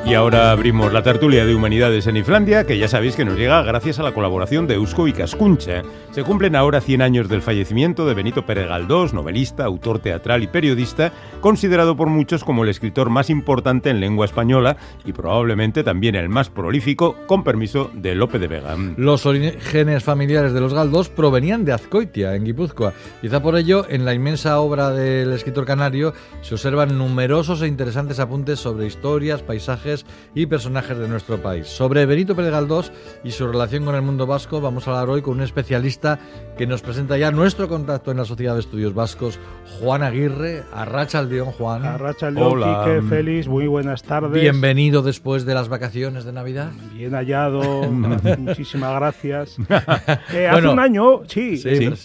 Y ahora abrimos la tertulia de Humanidades en Islandia, que ya sabéis que nos llega gracias a la colaboración de Eusko Ikaskuntza. Se cumplen ahora 100 años del fallecimiento de Benito Pérez Galdós, novelista, autor teatral y periodista, considerado por muchos como el escritor más importante en lengua española y probablemente también el más prolífico, con permiso de Lope de Vega. Los orígenes familiares de los Galdós provenían de Azcoitia, en Guipúzcoa. Quizá por ello, en la inmensa obra del escritor canario se observan numerosos e interesantes apuntes sobre historias, paisajes y personajes de nuestro país. Sobre Benito Pérez Galdós y su relación con el mundo vasco vamos a hablar hoy con un especialista que nos presenta ya nuestro contacto en la Sociedad de Estudios Vascos, Juan Aguirre. Arratsaldeon, Juan. Arratsaldeon, Quique, Félix, muy buenas tardes. Bienvenido después de las vacaciones de Navidad. Bien hallado, muchísimas gracias. Hace un año, sí.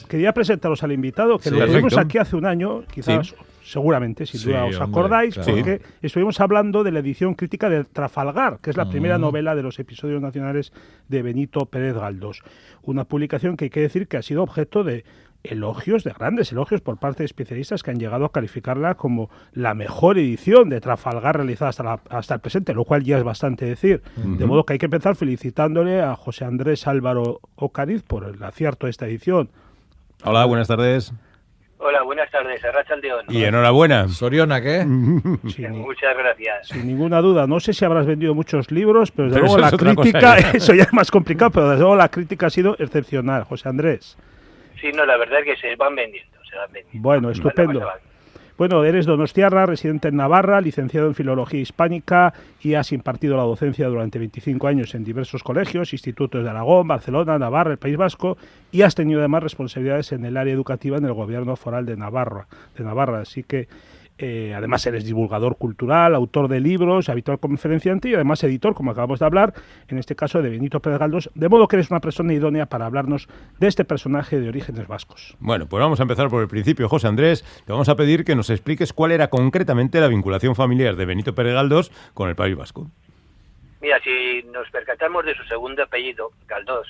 Quería presentaros al invitado, que lo tuvimos aquí hace un año, quizás... Sí. Seguramente, sin duda os acordáis, porque estuvimos hablando de la edición crítica de Trafalgar, que es la primera novela de los episodios nacionales de Benito Pérez Galdós. Una publicación que hay que decir que ha sido objeto de elogios, de grandes elogios por parte de especialistas que han llegado a calificarla como la mejor edición de Trafalgar realizada hasta el presente, lo cual ya es bastante decir. De modo que hay que empezar felicitándole a José Andrés Álvaro Ocariz por el acierto de esta edición. Hola, buenas tardes. Hola, buenas tardes, Arratsaldeon. Y enhorabuena. Soriona, ¿qué? Sí, muchas gracias. Sin ninguna duda. No sé si habrás vendido muchos libros, pero desde luego la crítica, eso ya es más complicado, pero desde luego la crítica ha sido excepcional, José Andrés. Sí, no, la verdad es que se van vendiendo. Bueno, estupendo. Bueno, eres donostiarra, residente en Navarra, licenciado en Filología Hispánica y has impartido la docencia durante 25 años en diversos colegios, institutos de Aragón, Barcelona, Navarra, el País Vasco, y has tenido además responsabilidades en el área educativa en el Gobierno Foral de Navarra. Así que además eres divulgador cultural, autor de libros, habitual conferenciante y además editor, como acabamos de hablar, en este caso de Benito Pérez Galdós, de modo que eres una persona idónea para hablarnos de este personaje de orígenes vascos. Bueno, pues vamos a empezar por el principio, José Andrés. Te vamos a pedir que nos expliques cuál era concretamente la vinculación familiar de Benito Pérez Galdós con el País Vasco. Mira, si nos percatamos de su segundo apellido, Galdós,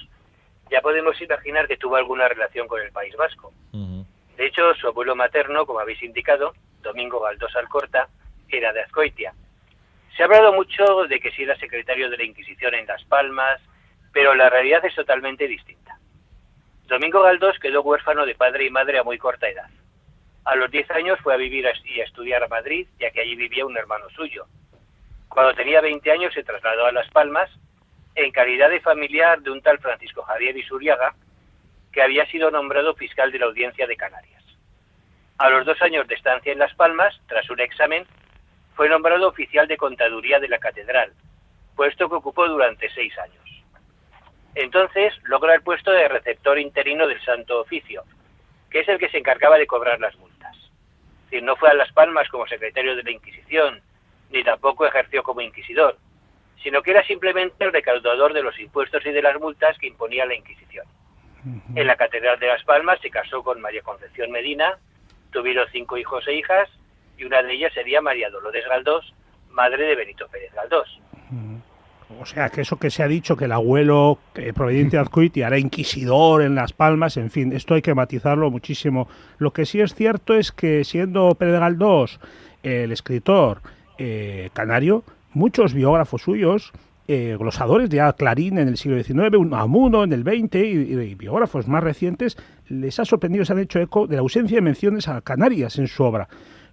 ya podemos imaginar que tuvo alguna relación con el País Vasco. De hecho, su abuelo materno, como habéis indicado, Domingo Galdós Alcorta, era de Azcoitia. Se ha hablado mucho de que sí era secretario de la Inquisición en Las Palmas, pero la realidad es totalmente distinta. Domingo Galdós quedó huérfano de padre y madre a muy corta edad. A los 10 años fue a vivir y a estudiar a Madrid, ya que allí vivía un hermano suyo. Cuando tenía 20 años se trasladó a Las Palmas en calidad de familiar de un tal Francisco Javier Isuriaga, que había sido nombrado fiscal de la Audiencia de Canarias. A los 2 años de estancia en Las Palmas, tras un examen, fue nombrado oficial de contaduría de la catedral, puesto que ocupó durante 6 años. Entonces logra el puesto de receptor interino del Santo Oficio, que es el que se encargaba de cobrar las multas. Es decir, no fue a Las Palmas como secretario de la Inquisición, ni tampoco ejerció como inquisidor, sino que era simplemente el recaudador de los impuestos y de las multas que imponía la Inquisición. En la catedral de Las Palmas se casó con María Concepción Medina, tuvieron 5 hijos e hijas, y una de ellas sería María Dolores Galdós, madre de Benito Pérez Galdós. O sea, que eso que se ha dicho, que el abuelo proveniente de Azcoitia era inquisidor en Las Palmas, en fin, esto hay que matizarlo muchísimo. Lo que sí es cierto es que siendo Pérez Galdós el escritor canario, muchos biógrafos suyos, glosadores de Clarín en el siglo XIX, Unamuno en el XX y biógrafos más recientes, les ha sorprendido, se han hecho eco de la ausencia de menciones a Canarias en su obra,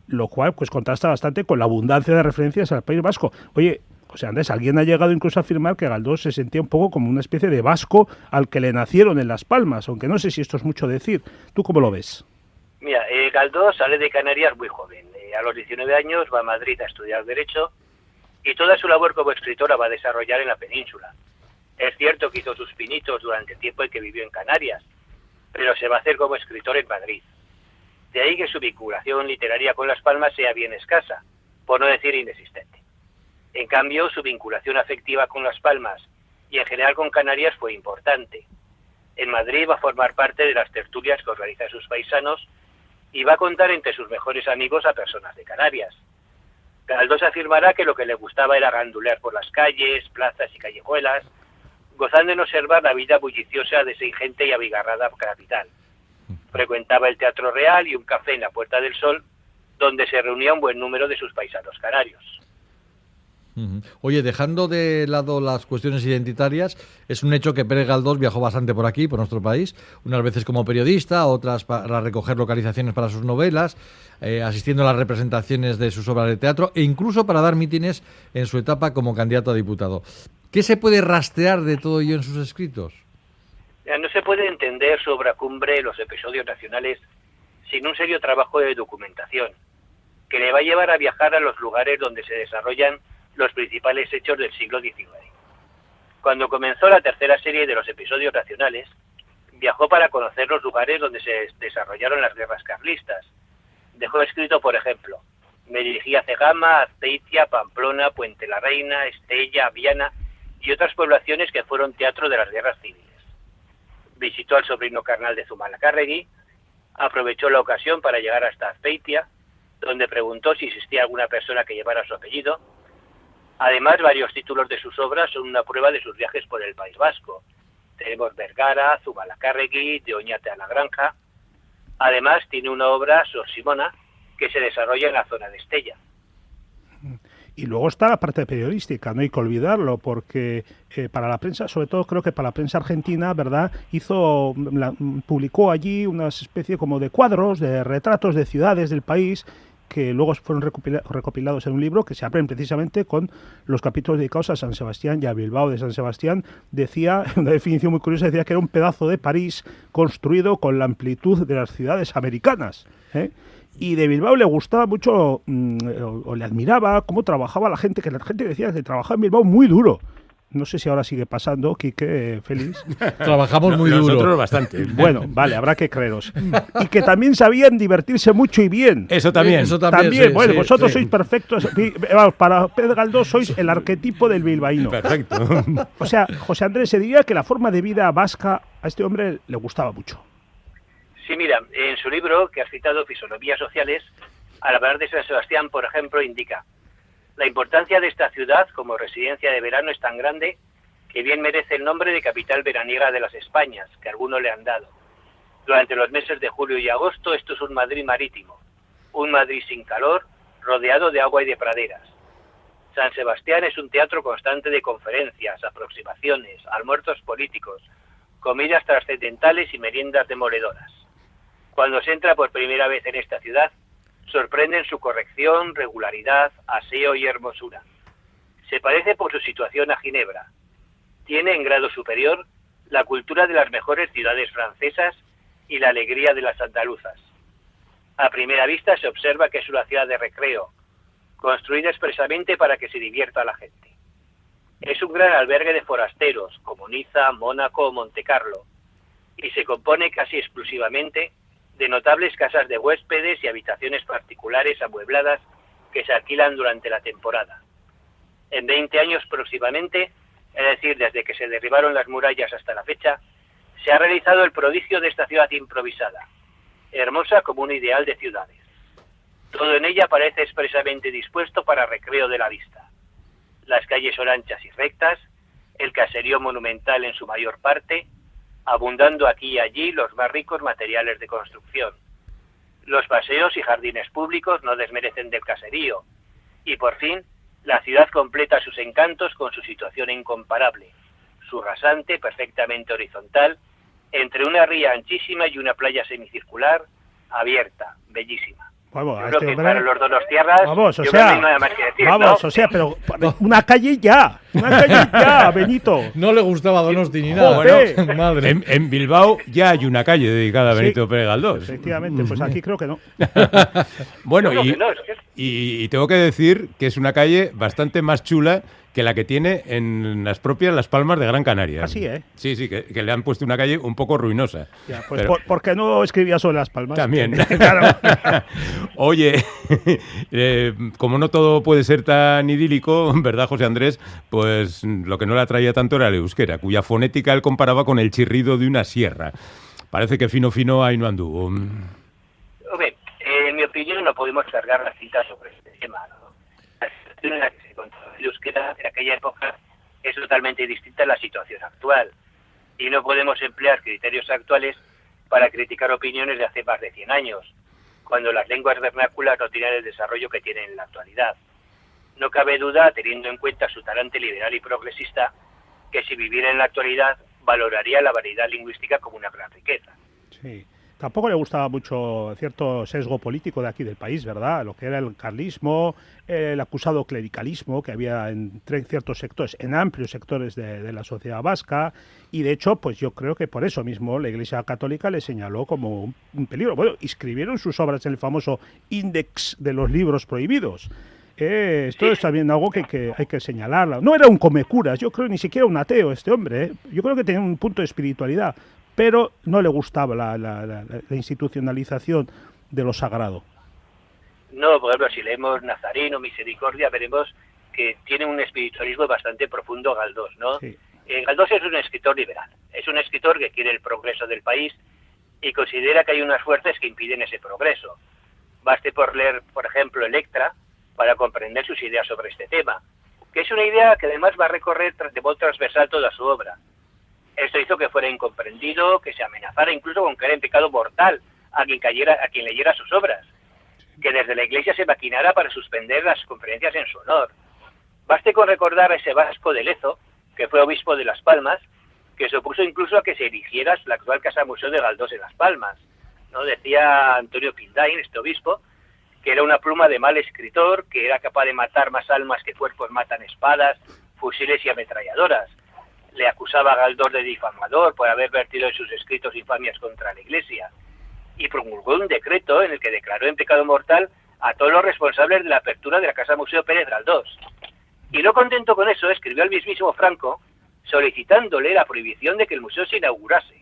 lo cual pues contrasta bastante con la abundancia de referencias al País Vasco. Oye, José Andrés, alguien ha llegado incluso a afirmar que Galdós se sentía un poco como una especie de vasco al que le nacieron en Las Palmas, aunque no sé si esto es mucho decir. ¿Tú cómo lo ves? Mira, Galdós sale de Canarias muy joven. A los 19 años va a Madrid a estudiar Derecho y toda su labor como escritora va a desarrollar en la península. Es cierto que hizo sus pinitos durante el tiempo en que vivió en Canarias, pero se va a hacer como escritor en Madrid. De ahí que su vinculación literaria con Las Palmas sea bien escasa, por no decir inexistente. En cambio, su vinculación afectiva con Las Palmas y en general con Canarias fue importante. En Madrid va a formar parte de las tertulias que organizan sus paisanos y va a contar entre sus mejores amigos a personas de Canarias. Galdós afirmará que lo que le gustaba era gandulear por las calles, plazas y callejuelas, gozando en observar la vida bulliciosa de esa ingente y abigarrada capital. Frecuentaba el Teatro Real y un café en la Puerta del Sol, donde se reunía un buen número de sus paisanos canarios. Oye, dejando de lado las cuestiones identitarias, es un hecho que Pérez Galdós viajó bastante por aquí, por nuestro país, unas veces como periodista, otras para recoger localizaciones para sus novelas, asistiendo a las representaciones de sus obras de teatro e incluso para dar mítines en su etapa como candidato a diputado. ¿Qué se puede rastrear de todo ello en sus escritos? No se puede entender su obra cumbre, Los episodios nacionales, sin un serio trabajo de documentación, que le va a llevar a viajar a los lugares donde se desarrollan los principales hechos del siglo XIX. Cuando comenzó la tercera serie de Los episodios nacionales, viajó para conocer los lugares donde se desarrollaron las guerras carlistas. Dejó escrito, por ejemplo, me dirigí a Cegama, Azpeitia, Pamplona, Puente la Reina, Estella, Viana y otras poblaciones que fueron teatro de las guerras civiles. Visitó al sobrino carnal de Zumalacárregui, aprovechó la ocasión para llegar hasta Azpeitia, donde preguntó si existía alguna persona que llevara su apellido. Además, varios títulos de sus obras son una prueba de sus viajes por el País Vasco. Tenemos Vergara, Zumalacárregui, de Oñate a la Granja. Además, tiene una obra, Sor Simona, que se desarrolla en la zona de Estella. Y luego está la parte periodística, no hay que olvidarlo, porque para la prensa, sobre todo creo que para la prensa argentina, ¿verdad?, publicó allí una especie como de cuadros, de retratos de ciudades del país, que luego fueron recopilados en un libro que se abren precisamente con los capítulos dedicados a San Sebastián y a Bilbao de San Sebastián. Decía, una definición muy curiosa, decía que era un pedazo de París construido con la amplitud de las ciudades americanas, ¿eh? Y de Bilbao le gustaba mucho, o le admiraba cómo trabajaba la gente, que la gente decía que trabajaba en Bilbao muy duro. No sé si ahora sigue pasando, Quique, Félix. Trabajamos muy duro. Nosotros bastante. Bueno, vale, habrá que creeros. Y que también sabían divertirse mucho y bien. Eso también. Eso también, sí, bueno, sí, vosotros sí. sois perfectos. Para Pérez Galdós sois el arquetipo del bilbaíno. Perfecto. O sea, José Andrés, se diría que la forma de vida vasca a este hombre le gustaba mucho. Sí, mira, en su libro, que has citado, Fisonomías Sociales, al hablar de San Sebastián, por ejemplo, indica: la importancia de esta ciudad como residencia de verano es tan grande que bien merece el nombre de capital veraniega de las Españas, que algunos le han dado. Durante los meses de julio y agosto, esto es un Madrid marítimo, un Madrid sin calor, rodeado de agua y de praderas. San Sebastián es un teatro constante de conferencias, aproximaciones, almuerzos políticos, comidas trascendentales y meriendas demoledoras. Cuando se entra por primera vez en esta ciudad, sorprenden su corrección, regularidad, aseo y hermosura. Se parece por su situación a Ginebra. Tiene en grado superior la cultura de las mejores ciudades francesas y la alegría de las andaluzas. A primera vista se observa que es una ciudad de recreo, construida expresamente para que se divierta a la gente. Es un gran albergue de forasteros, como Niza, Mónaco o Montecarlo, y se compone casi exclusivamente de notables casas de huéspedes y habitaciones particulares amuebladas que se alquilan durante la temporada. En 20 años próximamente, es decir, desde que se derribaron las murallas hasta la fecha, se ha realizado el prodigio de esta ciudad improvisada, hermosa como un ideal de ciudades. Todo en ella parece expresamente dispuesto para recreo de la vista. Las calles son anchas y rectas, el caserío monumental en su mayor parte, abundando aquí y allí los más ricos materiales de construcción. Los paseos y jardines públicos no desmerecen del caserío, y por fin, la ciudad completa sus encantos con su situación incomparable, su rasante, perfectamente horizontal, entre una ría anchísima y una playa semicircular, abierta, bellísima. Vamos, Yo a creo este que hombre... para los donostiarras, Vamos, o yo creo que sea, no hay nada más que decir, vamos, ¿no? o sea, pero una calle ya, Benito. No le gustaba Donosti ni nada. Joder. Madre. En Bilbao ya hay una calle dedicada a Sí. Benito Pérez Galdós. Efectivamente, pues aquí creo que no. Bueno, Yo creo y, que no, es que- y tengo que decir que es una calle bastante más chula que la que tiene en las propias Las Palmas de Gran Canaria. Así, ¿eh? Sí, sí, que le han puesto una calle un poco ruinosa. Ya, pues Pero- ¿por qué no escribía sobre Las Palmas? También. Claro. Oye, como no todo puede ser tan idílico, ¿verdad, José Andrés? Pues lo que no le atraía tanto era el euskera, cuya fonética él comparaba con el chirrido de una sierra. Parece que fino ahí no anduvo. Hombre, en mi opinión no podemos cargar la cinta sobre este tema, ¿no? La situación en la que se encontraba el euskera en aquella época es totalmente distinta a la situación actual, y no podemos emplear criterios actuales para criticar opiniones de hace más de 100 años, cuando las lenguas vernáculas no tienen el desarrollo que tienen en la actualidad. No cabe duda, teniendo en cuenta su talante liberal y progresista, que si viviera en la actualidad valoraría la variedad lingüística como una gran riqueza. Sí. Tampoco le gustaba mucho cierto sesgo político de aquí del país, ¿verdad? Lo que era el carlismo, el acusado clericalismo que había en ciertos sectores, en amplios sectores de la sociedad vasca, y de hecho, pues yo creo que por eso mismo la Iglesia Católica le señaló como un peligro. Bueno, escribieron sus obras en el famoso Índex de los libros prohibidos. Esto es también algo que hay que señalarlo. No era un comecuras, yo creo ni siquiera un ateo este hombre, ¿eh? Yo creo que tenía un punto de espiritualidad, pero no le gustaba la institucionalización de lo sagrado. No, por ejemplo, si leemos Nazareno, Misericordia, veremos que tiene un espiritualismo bastante profundo Galdós, ¿no? Sí. Galdós es un escritor liberal, es un escritor que quiere el progreso del país y considera que hay unas fuerzas que impiden ese progreso. Baste por leer, por ejemplo, Electra, para comprender sus ideas sobre este tema, que es una idea que además va a recorrer de modo transversal toda su obra. Esto hizo que fuera incomprendido, que se amenazara incluso con caer en pecado mortal a quien leyera sus obras, que desde la Iglesia se maquinara para suspender las conferencias en su honor. Baste con recordar a ese Vasco de Lezo, que fue obispo de Las Palmas, que se opuso incluso a que se erigiera la actual Casa Museo de Galdós en Las Palmas, ¿no? Decía Antonio Pindain, este obispo, que era una pluma de mal escritor, que era capaz de matar más almas que cuerpos matan espadas, fusiles y ametralladoras. Le acusaba a Galdós de difamador por haber vertido en sus escritos infamias contra la Iglesia, y promulgó un decreto en el que declaró en pecado mortal a todos los responsables de la apertura de la Casa Museo Pérez Galdós. Y no contento con eso, escribió al mismísimo Franco solicitándole la prohibición de que el museo se inaugurase.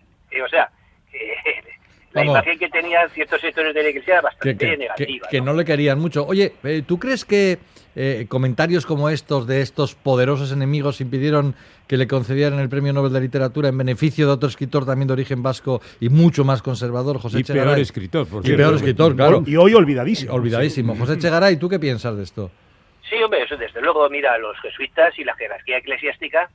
La imagen que tenían ciertos sectores de la Iglesia era bastante negativa. Que no le querían mucho. Oye, ¿tú crees que comentarios como estos de estos poderosos enemigos impidieron que le concedieran el Premio Nobel de Literatura en beneficio de otro escritor también de origen vasco y mucho más conservador, José Echegaray? Y peor escritor, por cierto. Y peor escritor, claro. Y hoy olvidadísimo. Olvidadísimo. José Echegaray, ¿tú qué piensas de esto? Sí, hombre, eso desde luego. Mira, los jesuitas y la jerarquía eclesiástica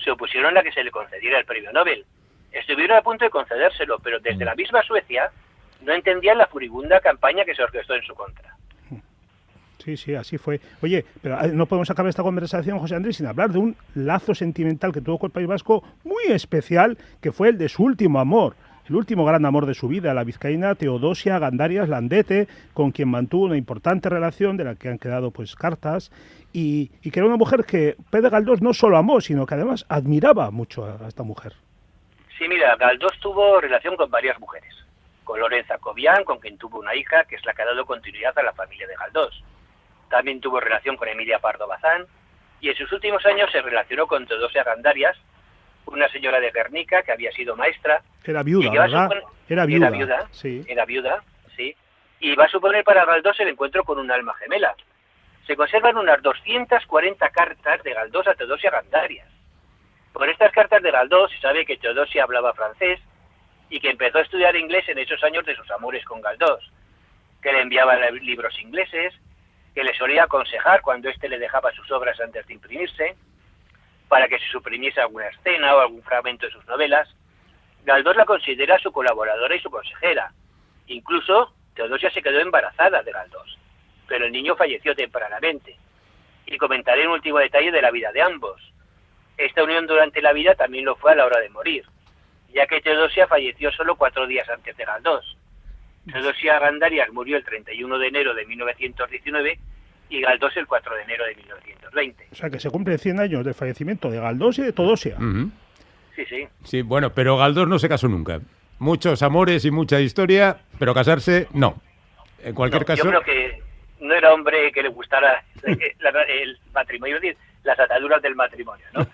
se opusieron a que se le concediera el Premio Nobel. Estuvieron a punto de concedérselo, pero desde la misma Suecia no entendían la furibunda campaña que se orquestó en su contra. Sí, así fue. Oye, pero no podemos acabar esta conversación, José Andrés, sin hablar de un lazo sentimental que tuvo con el País Vasco muy especial, que fue el de su último amor, el último gran amor de su vida, la vizcaína Teodosia Gandarias Landete, con quien mantuvo una importante relación, de la que han quedado pues cartas, y que era una mujer que Pérez Galdós no solo amó, sino que además admiraba mucho a esta mujer. Sí, mira, Galdós tuvo relación con varias mujeres. Con Lorenza Cobian, con quien tuvo una hija, que es la que ha dado continuidad a la familia de Galdós. También tuvo relación con Emilia Pardo Bazán, y en sus últimos años se relacionó con Teodosia Gandarias, una señora de Guernica que había sido maestra. Era viuda, ¿verdad? Era viuda, sí. Era viuda, sí. Y va a suponer para Galdós el encuentro con un alma gemela. Se conservan unas 240 cartas de Galdós a Teodosia Gandarias. Por estas cartas de Galdós se sabe que Teodosia hablaba francés y que empezó a estudiar inglés en esos años de sus amores con Galdós, que le enviaba libros ingleses, que le solía aconsejar cuando éste le dejaba sus obras antes de imprimirse, para que se suprimiese alguna escena o algún fragmento de sus novelas. Galdós la considera su colaboradora y su consejera. Incluso Teodosia se quedó embarazada de Galdós, pero el niño falleció tempranamente. Y comentaré un último detalle de la vida de ambos. Esta unión durante la vida también lo fue a la hora de morir, ya que Teodosia falleció solo 4 días antes de Galdós. Teodosia Gandarias murió el 31 de enero de 1919 y Galdós el 4 de enero de 1920. O sea que se cumplen 100 años del fallecimiento de Galdós y de Teodosia. Uh-huh. Sí. Sí, bueno, pero Galdós no se casó nunca. Muchos amores y mucha historia, pero casarse, no. En cualquier caso... Yo creo que no era hombre que le gustara el matrimonio, es decir, las ataduras del matrimonio, ¿no?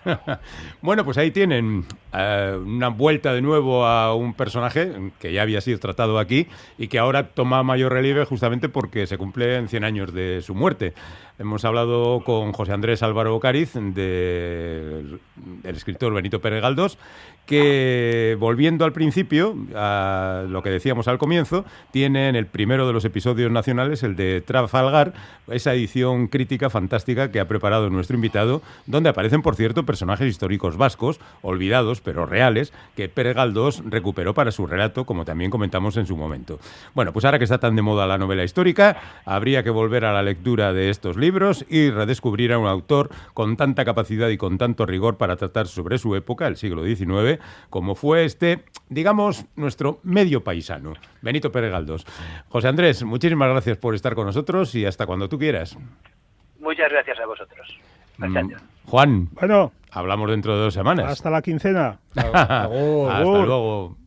Bueno, pues ahí tienen una vuelta de nuevo a un personaje que ya había sido tratado aquí y que ahora toma mayor relieve justamente porque se cumplen 100 años de su muerte. Hemos hablado con José Andrés Álvaro Ocariz, del escritor Benito Pérez Galdós, que, volviendo al principio, a lo que decíamos al comienzo, tiene en el primero de los episodios nacionales, el de Trafalgar, esa edición crítica fantástica que ha preparado nuestro invitado, donde aparecen, por cierto, personajes históricos vascos, olvidados falsos, pero reales, que Pérez Galdós recuperó para su relato, como también comentamos en su momento. Bueno, pues ahora que está tan de moda la novela histórica, habría que volver a la lectura de estos libros y redescubrir a un autor con tanta capacidad y con tanto rigor para tratar sobre su época, el siglo XIX, como fue digamos, nuestro medio paisano, Benito Pérez Galdós. José Andrés, muchísimas gracias por estar con nosotros y hasta cuando tú quieras. Muchas gracias a vosotros. Juan, Bueno, hablamos dentro de 2 semanas. hasta la quincena. Hasta luego.